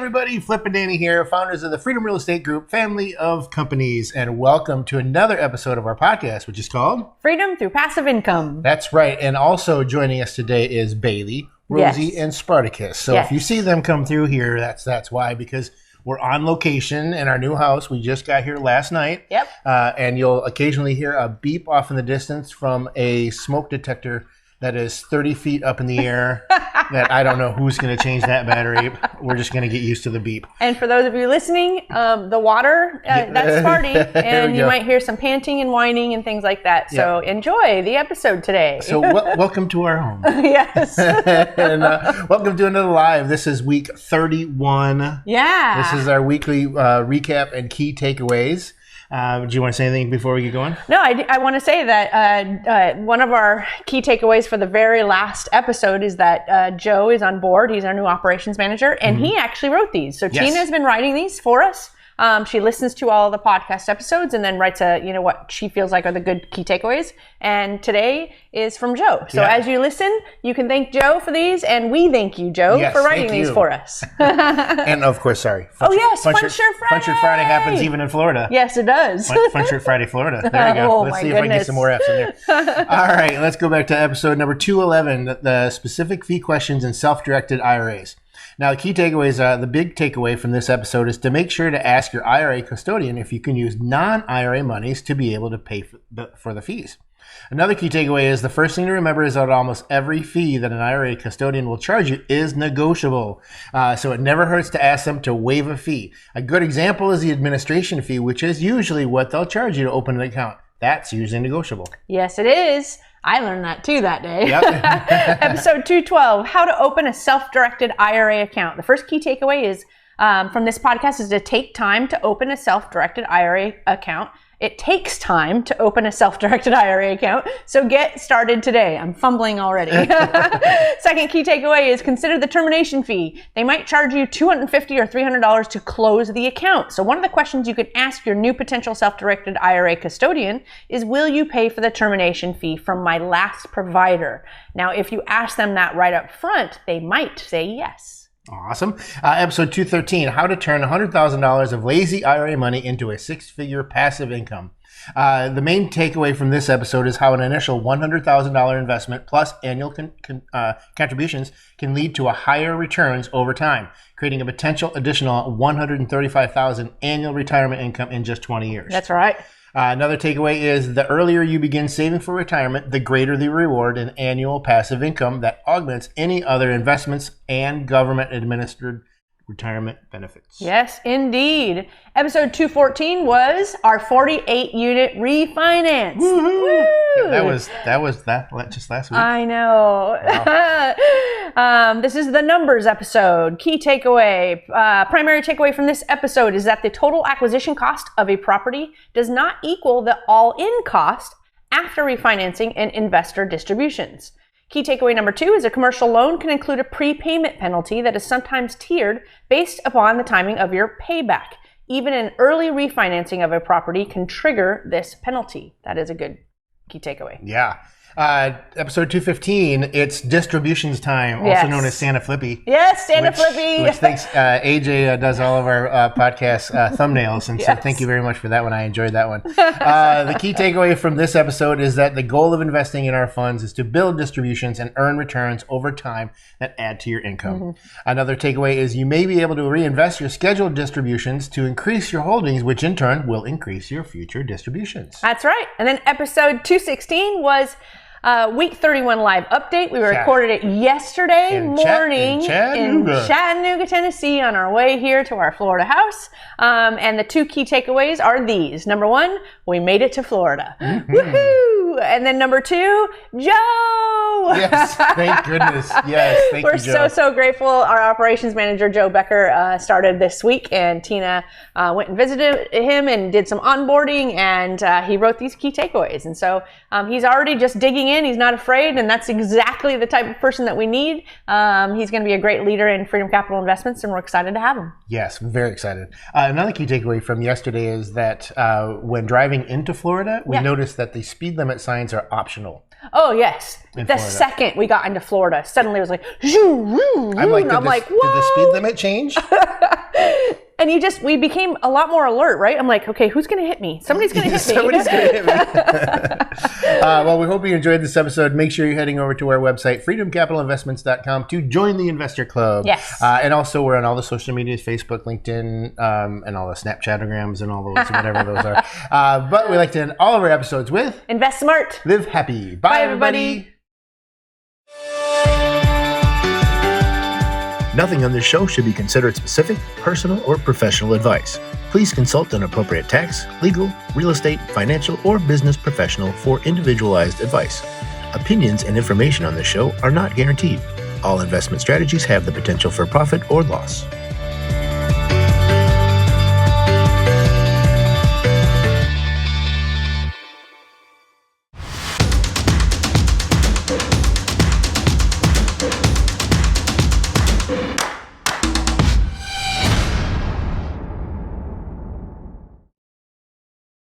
everybody, Flip and Danny here, founders of the Freedom Real Estate Group family of companies, and welcome to another episode of our podcast, which is called Freedom Through Passive Income. That's right, and also joining us today is Bailey, Rosie, Yes. and Spartacus. So Yes. if you see them come through here, that's why, because we're on location in our new house. We just got here last night. Yep. And you'll occasionally hear a beep off in the distance from a smoke detector that is 30 feet up in the air that I don't know who's going to change that battery. We're just going to get used to the beep. And for those of you listening, the water, that's Sparty, and you might hear some panting and whining and things like that. So enjoy the episode today. So welcome to our home. Yes. And welcome to another live. This is week 31. Yeah. This is our weekly recap and key takeaways. Do you want to say anything before we get going? No, I want to say that one of our key takeaways for the very last episode is that Joe is on board. He's our new operations manager, and he actually wrote these. So Yes. Tina's been writing these for us. She listens to all the podcast episodes and then writes what she feels like are the good key takeaways. And today is from Joe. So as you listen, you can thank Joe for these, and we thank you, Joe, Yes, for writing thank these you. for us. And of course, sorry. Oh, yes, Fun Shirt Fun Shirt Friday happens even in Florida. Yes, it does. Fun Shirt Friday, Florida. There we go. Oh, Let's my see if I can get goodness. some more F's in there. All right, let's go back to episode number 211, the specific fee questions and self-directed IRAs. Now, the key takeaways, the big takeaway from this episode is to make sure to ask your IRA custodian if you can use non-IRA monies to be able to pay for the fees. Another key takeaway is the first thing to remember is that almost every fee that an IRA custodian will charge you is negotiable. So it never hurts to ask them to waive a fee. A good example is the administration fee, which is usually what they'll charge you to open an account. That's usually negotiable. Yes, it is. I learned that too that day. Yep. Episode 212, how to open a self-directed IRA account. The first key takeaway is from this podcast is to take time to open a self-directed IRA account. It takes time to open a self-directed IRA account, so get started today. I'm fumbling already. Second key takeaway is consider the termination fee. They might charge you $250 or $300 to close the account. So one of the questions you could ask your new potential self-directed IRA custodian is, will you pay for the termination fee from my last provider? Now, if you ask them that right up front, they might say yes. Awesome. Episode 213, how to turn $100,000 of lazy IRA money into a six-figure passive income. The main takeaway from this episode is how an initial $100,000 investment plus annual contributions can lead to a higher returns over time, creating a potential additional $135,000 annual retirement income in just 20 years. That's right. Another takeaway is the earlier you begin saving for retirement, the greater the reward in annual passive income that augments any other investments and government-administered retirement benefits. Yes, indeed. Episode 214 was our 48-unit refinance. Woo-hoo! Woo! That was just last week. I know. Wow. This is the numbers episode. Key takeaway, primary takeaway from this episode is that the total acquisition cost of a property does not equal the all-in cost after refinancing and investor distributions. Key takeaway number 2 is a commercial loan can include a prepayment penalty that is sometimes tiered based upon the timing of your payback. Even an early refinancing of a property can trigger this penalty. That is a good key takeaway. Yeah. Episode 215, it's distributions time, also Yes. known as Santa Flippy. Yes, Santa Flippy. Which thanks, AJ does all of our podcast thumbnails, and so Yes. thank you very much for that one. I enjoyed that one. The key takeaway from this episode is that the goal of investing in our funds is to build distributions and earn returns over time that add to your income. Mm-hmm. Another takeaway is you may be able to reinvest your scheduled distributions to increase your holdings, which in turn will increase your future distributions. That's right. And then episode 216 was week 31 live update. We recorded it yesterday morning in Chattanooga, Tennessee, on our way here to our Florida house. And the two key takeaways are these. Number 1, we made it to Florida. Mm-hmm. Woohoo! And then number 2, Joe! Yes, thank goodness. Yes, thank you, Joe. We're so grateful. Our operations manager, Joe Becker, started this week, and Tina went and visited him and did some onboarding, and he wrote these key takeaways. And so he's already just digging in. He's not afraid, and that's exactly the type of person that we need. He's going to be a great leader in Freedom Capital Investments, and we're excited to have him. Yes, very excited. Another key takeaway from yesterday is that when driving into Florida, we noticed that the speed limit signs are optional. Oh, yes. In The Florida. second we got into Florida, suddenly it was like, zoo, woo, I'm like, and I'm like, did the whoa. speed limit change? And we became a lot more alert, right? I'm like, okay, who's going to hit me? Somebody's going to hit me. Somebody's going to hit me. Well, we hope you enjoyed this episode. Make sure you're heading over to our website, freedomcapitalinvestments.com, to join the Investor Club. Yes. And also, we're on all the social medias, Facebook, LinkedIn, and all the Snapchatograms and all those, whatever those are. But we like to end all of our episodes with Invest smart. Live Happy. Bye, everybody. Nothing on this show should be considered specific, personal, or professional advice. Please consult an appropriate tax, legal, real estate, financial, or business professional for individualized advice. Opinions and information on this show are not guaranteed. All investment strategies have the potential for profit or loss.